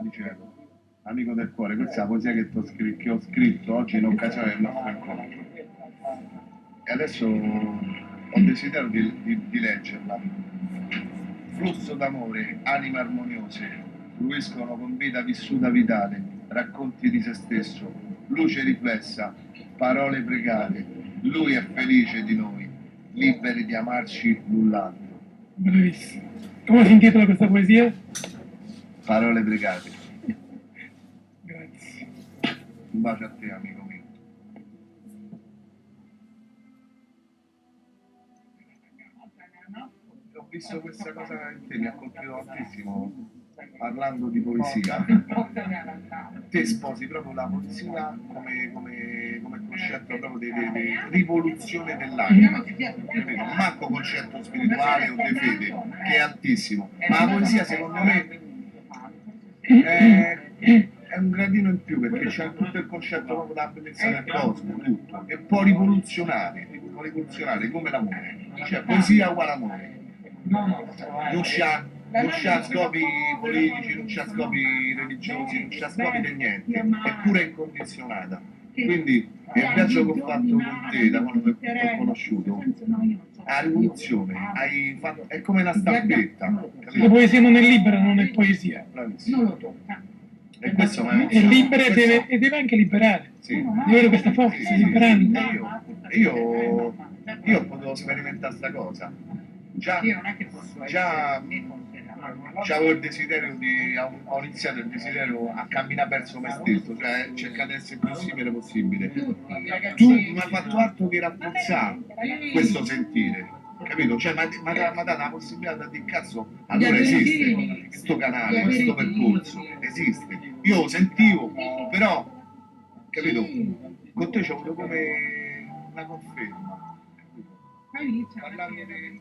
di cielo, amico del cuore, questa è la poesia che ho scritto oggi in occasione del nostro incontro. E adesso ho desiderio di leggerla. Flusso d'amore, anime armoniose, fluiscono con vita vissuta vitale, racconti di se stesso, luce riflessa, parole pregate. Lui è felice di noi, liberi di amarci l'un l'altro. Bravissimo. Come si intitola questa poesia? Parole pregate. Grazie. Un bacio a te, amico mio. Ho visto questa cosa in te, mi ha colpito tantissimo parlando di poesia. Te sposi proprio la poesia come concetto proprio di rivoluzione dell'anima. Non manco concetto spirituale o di fede, che è altissimo. Ma la poesia secondo me è un gradino in più perché c'è tutto il concetto proprio della bellezza del cosmo, tutto. E può rivoluzionare come l'amore. Cioè poesia uguale amore. Non c'ha scopi politici, non c'ha scopi religiosi, non c'ha scopi di niente, eppure è incondizionata. Quindi il viaggio che ho fatto con te da quando ti ho conosciuto, la rivoluzione, è come una staffetta. La poesia non è libera, non è poesia. Bravissimo. E questo mi ha È libera e deve anche liberare. Sì. Deve avere questa forza, liberante. Io potevo sperimentare sta cosa. Già avevo il desiderio ho iniziato il desiderio a camminare verso me stesso, cioè cercare di essere il più simile possibile. Tu mi hai fatto altro che rafforzare questo sentire, capito? Cioè mi ha dato la possibilità di cazzo, allora esiste questo canale, questo percorso, esiste. Io lo sentivo, però, capito? Con te c'ho avuto come una conferma. Parlando di